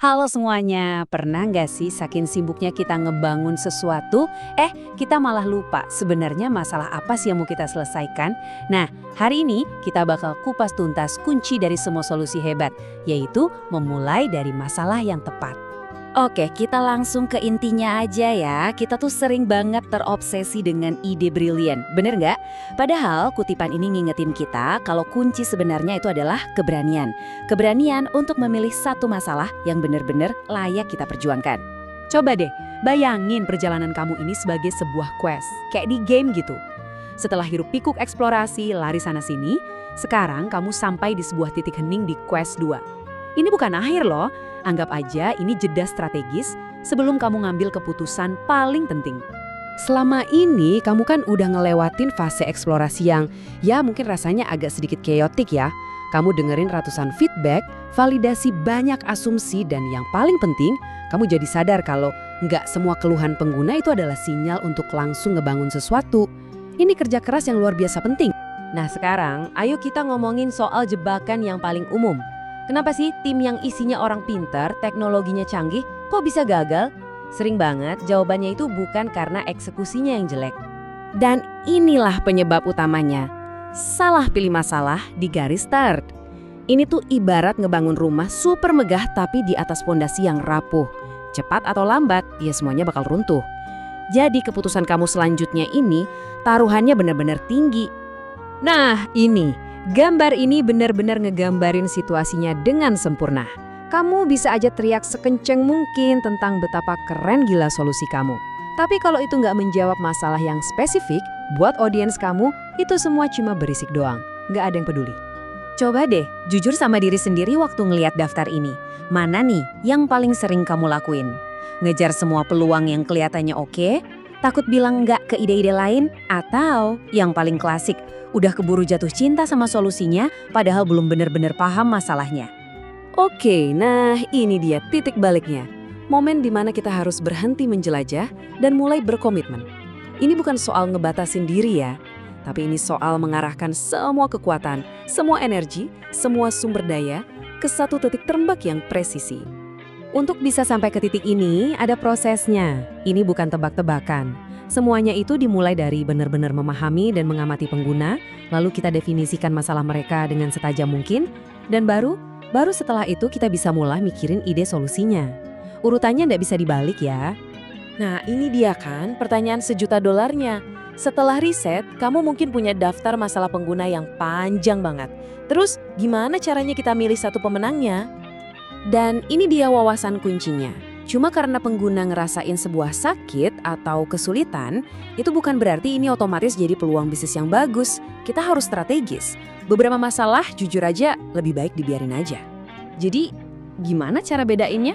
Halo semuanya, pernah nggak sih saking sibuknya kita ngebangun sesuatu, kita malah lupa sebenarnya masalah apa sih yang mau kita selesaikan? Nah, hari ini kita bakal kupas tuntas kunci dari semua solusi hebat, yaitu memulai dari masalah yang tepat. Oke, kita langsung ke intinya aja ya. Kita tuh sering banget terobsesi dengan ide brilian, bener nggak? Padahal kutipan ini ngingetin kita kalau kunci sebenarnya itu adalah keberanian. Keberanian untuk memilih satu masalah yang bener-bener layak kita perjuangkan. Coba deh, bayangin perjalanan kamu ini sebagai sebuah quest, kayak di game gitu. Setelah hiruk pikuk eksplorasi, lari sana-sini, sekarang kamu sampai di sebuah titik hening di quest 2. Ini bukan akhir loh. Anggap aja ini jeda strategis sebelum kamu ngambil keputusan paling penting. Selama ini kamu kan udah ngelewatin fase eksplorasi yang ya mungkin rasanya agak sedikit chaotic ya. Kamu dengerin ratusan feedback, validasi banyak asumsi, dan yang paling penting, kamu jadi sadar kalau nggak semua keluhan pengguna itu adalah sinyal untuk langsung ngebangun sesuatu. Ini kerja keras yang luar biasa penting. Nah sekarang, ayo kita ngomongin soal jebakan yang paling umum. Kenapa sih tim yang isinya orang pintar, teknologinya canggih, kok bisa gagal? Sering banget jawabannya itu bukan karena eksekusinya yang jelek. Dan inilah penyebab utamanya. Salah pilih masalah di garis start. Ini tuh ibarat ngebangun rumah super megah tapi di atas fondasi yang rapuh. Cepat atau lambat, ya semuanya bakal runtuh. Jadi keputusan kamu selanjutnya ini, taruhannya benar-benar tinggi. Nah ini. Gambar ini benar-benar ngegambarin situasinya dengan sempurna. Kamu bisa aja teriak sekenceng mungkin tentang betapa keren gila solusi kamu. Tapi kalau itu nggak menjawab masalah yang spesifik, buat audiens kamu, itu semua cuma berisik doang. Nggak ada yang peduli. Coba deh, jujur sama diri sendiri waktu ngeliat daftar ini. Mana nih yang paling sering kamu lakuin? Ngejar semua peluang yang kelihatannya oke? Takut bilang nggak ke ide-ide lain? Atau yang paling klasik, udah keburu jatuh cinta sama solusinya padahal belum benar-benar paham masalahnya? Oke, nah ini dia titik baliknya. Momen dimana kita harus berhenti menjelajah dan mulai berkomitmen. Ini bukan soal ngebatasin diri ya, tapi ini soal mengarahkan semua kekuatan, semua energi, semua sumber daya ke satu titik tembak yang presisi. Untuk bisa sampai ke titik ini, ada prosesnya. Ini bukan tebak-tebakan. Semuanya itu dimulai dari benar-benar memahami dan mengamati pengguna, lalu kita definisikan masalah mereka dengan setajam mungkin, dan baru setelah itu kita bisa mulai mikirin ide solusinya. Urutannya nggak bisa dibalik ya. Nah ini dia kan pertanyaan $1 juta. Setelah riset, kamu mungkin punya daftar masalah pengguna yang panjang banget. Terus gimana caranya kita milih satu pemenangnya? Dan ini dia wawasan kuncinya. Cuma karena pengguna ngerasain sebuah sakit atau kesulitan, itu bukan berarti ini otomatis jadi peluang bisnis yang bagus. Kita harus strategis. Beberapa masalah jujur aja lebih baik dibiarin aja. Jadi gimana cara bedainnya?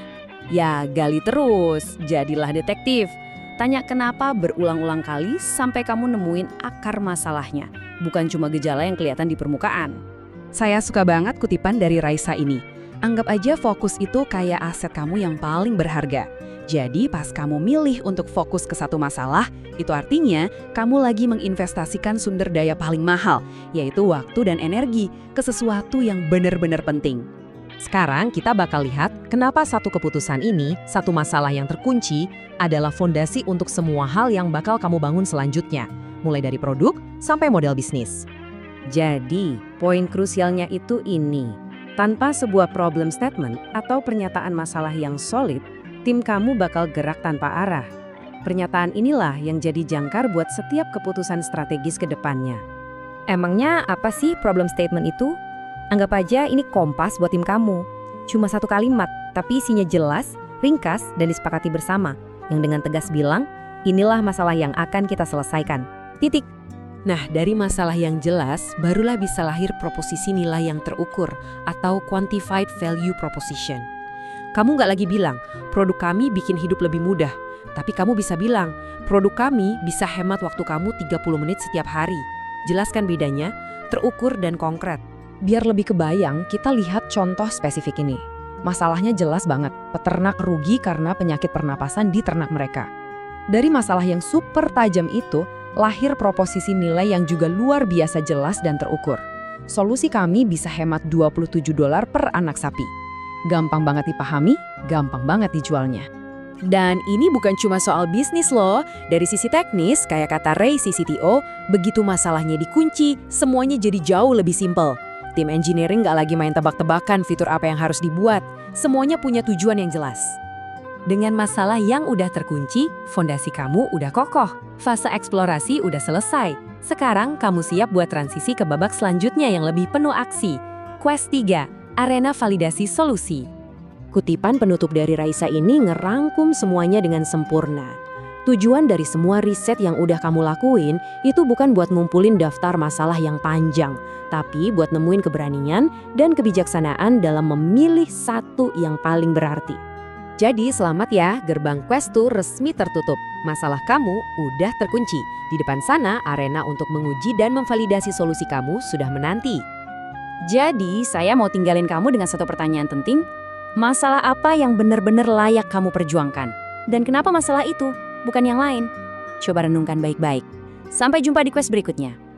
Ya gali terus, jadilah detektif. Tanya kenapa berulang-ulang kali sampai kamu nemuin akar masalahnya. Bukan cuma gejala yang kelihatan di permukaan. Saya suka banget kutipan dari Raisa ini. Anggap aja fokus itu kayak aset kamu yang paling berharga. Jadi pas kamu milih untuk fokus ke satu masalah, itu artinya kamu lagi menginvestasikan sumber daya paling mahal, yaitu waktu dan energi, ke sesuatu yang benar-benar penting. Sekarang kita bakal lihat kenapa satu keputusan ini, satu masalah yang terkunci, adalah fondasi untuk semua hal yang bakal kamu bangun selanjutnya, mulai dari produk sampai model bisnis. Jadi, poin krusialnya itu ini. Tanpa sebuah problem statement atau pernyataan masalah yang solid, tim kamu bakal gerak tanpa arah. Pernyataan inilah yang jadi jangkar buat setiap keputusan strategis ke depannya. Emangnya apa sih problem statement itu? Anggap aja ini kompas buat tim kamu. Cuma satu kalimat, tapi isinya jelas, ringkas, dan disepakati bersama. Yang dengan tegas bilang, inilah masalah yang akan kita selesaikan. Titik. Nah, dari masalah yang jelas, barulah bisa lahir proposisi nilai yang terukur atau quantified value proposition. Kamu nggak lagi bilang, produk kami bikin hidup lebih mudah. Tapi kamu bisa bilang, produk kami bisa hemat waktu kamu 30 menit setiap hari. Jelaskan bedanya, terukur dan konkret. Biar lebih kebayang, kita lihat contoh spesifik ini. Masalahnya jelas banget, peternak rugi karena penyakit pernapasan di ternak mereka. Dari masalah yang super tajam itu, lahir proposisi nilai yang juga luar biasa jelas dan terukur. Solusi kami bisa hemat $27 per anak sapi. gampang banget dipahami, gampang banget dijualnya. Dan ini bukan cuma soal bisnis loh. Dari sisi teknis, kayak kata Ray si CTO, begitu masalahnya dikunci, semuanya jadi jauh lebih simpel. Tim engineering nggak lagi main tebak-tebakan fitur apa yang harus dibuat. Semuanya punya tujuan yang jelas. Dengan masalah yang udah terkunci, fondasi kamu udah kokoh. Fase eksplorasi udah selesai. Sekarang kamu siap buat transisi ke babak selanjutnya yang lebih penuh aksi. Quest 3, Arena Validasi Solusi. Kutipan penutup dari Raisa ini ngerangkum semuanya dengan sempurna. Tujuan dari semua riset yang udah kamu lakuin itu bukan buat ngumpulin daftar masalah yang panjang, tapi buat nemuin keberanian dan kebijaksanaan dalam memilih satu yang paling berarti. Jadi selamat ya, gerbang Quest 2 resmi tertutup. Masalah kamu udah terkunci. Di depan sana, arena untuk menguji dan memvalidasi solusi kamu sudah menanti. Jadi, saya mau tinggalin kamu dengan satu pertanyaan penting. Masalah apa yang benar-benar layak kamu perjuangkan? Dan kenapa masalah itu, bukan yang lain? Coba renungkan baik-baik. Sampai jumpa di quest berikutnya.